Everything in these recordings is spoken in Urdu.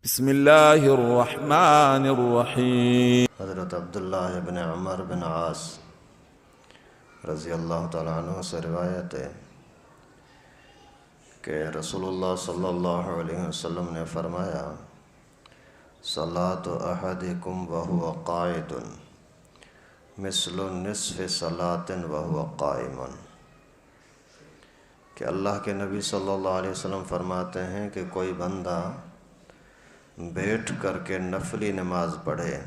بسم اللہ الرحمن الرحیم۔ حضرت عبداللہ بن عمر بن عاص رضی اللہ تعالیٰ عنہ سے روایت ہے کہ رسول اللہ صلی اللہ علیہ وسلم نے فرمایا: صلاۃ احدکم وہو قاعد مثل نصف صلاۃ وہو قائم، کہ اللہ کے نبی صلی اللہ علیہ وسلم فرماتے ہیں کہ کوئی بندہ بیٹھ کر کے نفلی نماز پڑھے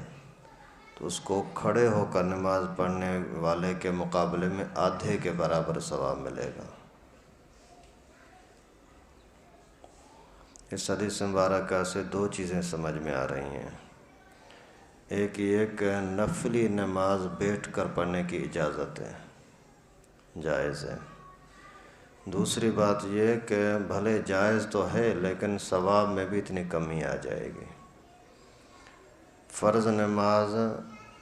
تو اس کو کھڑے ہو کر نماز پڑھنے والے کے مقابلے میں آدھے کے برابر ثواب ملے گا۔ اس حدیث مبارکہ سے دو چیزیں سمجھ میں آ رہی ہیں۔ ایک یہ کہ نفلی نماز بیٹھ کر پڑھنے کی اجازت ہے، جائز ہے۔ دوسری بات یہ کہ بھلے جائز تو ہے لیکن ثواب میں بھی اتنی کمی آ جائے گی۔ فرض نماز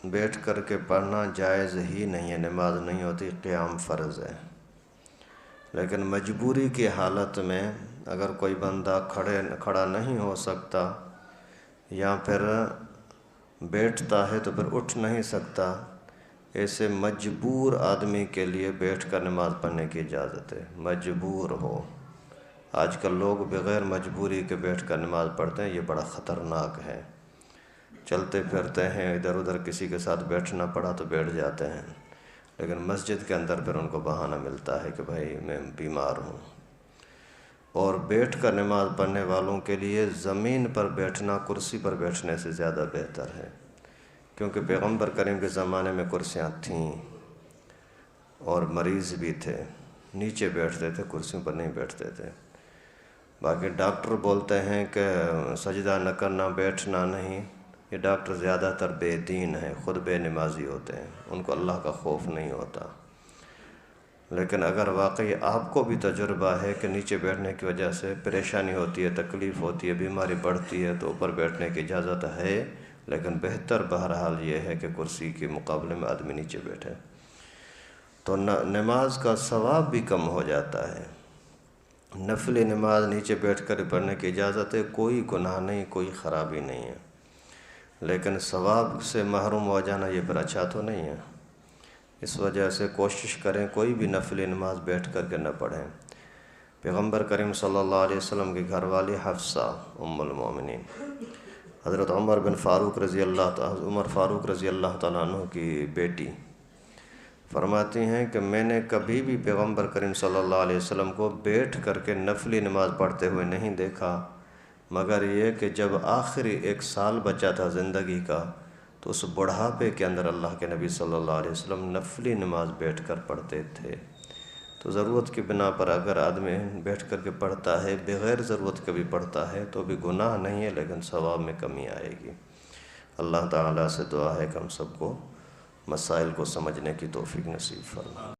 بیٹھ کر کے پڑھنا جائز ہی نہیں ہے، نماز نہیں ہوتی، قیام فرض ہے۔ لیکن مجبوری کی حالت میں اگر کوئی بندہ کھڑا نہیں ہو سکتا یا پھر بیٹھتا ہے تو پھر اٹھ نہیں سکتا، ایسے مجبور آدمی کے لیے بیٹھ کر نماز پڑھنے کی اجازت ہے، مجبور ہو۔ آج کل لوگ بغیر مجبوری کے بیٹھ کر نماز پڑھتے ہیں، یہ بڑا خطرناک ہے۔ چلتے پھرتے ہیں، ادھر ادھر کسی کے ساتھ بیٹھنا پڑا تو بیٹھ جاتے ہیں، لیکن مسجد کے اندر پھر ان کو بہانہ ملتا ہے کہ بھائی میں بیمار ہوں۔ اور بیٹھ کر نماز پڑھنے والوں کے لیے زمین پر بیٹھنا کرسی پر بیٹھنے سے زیادہ بہتر ہے، کیونکہ پیغمبر کریم کے زمانے میں کرسیاں تھیں اور مریض بھی تھے، نیچے بیٹھتے تھے، کرسیوں پر نہیں بیٹھتے تھے۔ باقی ڈاکٹر بولتے ہیں کہ سجدہ نہ کرنا، بیٹھنا نہیں، یہ ڈاکٹر زیادہ تر بے دین ہیں، خود بے نمازی ہوتے ہیں، ان کو اللہ کا خوف نہیں ہوتا۔ لیکن اگر واقعی آپ کو بھی تجربہ ہے کہ نیچے بیٹھنے کی وجہ سے پریشانی ہوتی ہے، تکلیف ہوتی ہے، بیماری بڑھتی ہے، تو اوپر بیٹھنے کی اجازت ہے، لیکن بہتر بہرحال یہ ہے کہ کرسی کے مقابلے میں آدمی نیچے بیٹھے، تو نماز کا ثواب بھی کم ہو جاتا ہے۔ نفلی نماز نیچے بیٹھ کر پڑھنے کی اجازت ہے، کوئی گناہ نہیں، کوئی خرابی نہیں ہے، لیکن ثواب سے محروم ہو جانا یہ پھر اچھا تو نہیں ہے۔ اس وجہ سے کوشش کریں کوئی بھی نفلی نماز بیٹھ کر کے نہ پڑھیں۔ پیغمبر کریم صلی اللہ علیہ وسلم کی گھر والی حفصہ ام المومنین حضرت عمر فاروق رضی اللہ تعالیٰ عنہ کی بیٹی فرماتی ہیں کہ میں نے کبھی بھی پیغمبر کریم صلی اللہ علیہ وسلم کو بیٹھ کر کے نفلی نماز پڑھتے ہوئے نہیں دیکھا، مگر یہ کہ جب آخری 1 سال بچا تھا زندگی کا تو اس بڑھاپے کے اندر اللہ کے نبی صلی اللہ علیہ وسلم نفلی نماز بیٹھ کر پڑھتے تھے۔ تو ضرورت کی بنا پر اگر آدمی بیٹھ کر کے پڑھتا ہے، بغیر ضرورت کے بھی پڑھتا ہے، تو بھی گناہ نہیں ہے، لیکن ثواب میں کمی آئے گی۔ اللہ تعالیٰ سے دعا ہے کہ ہم سب کو مسائل کو سمجھنے کی توفیق نصیب فرمائے۔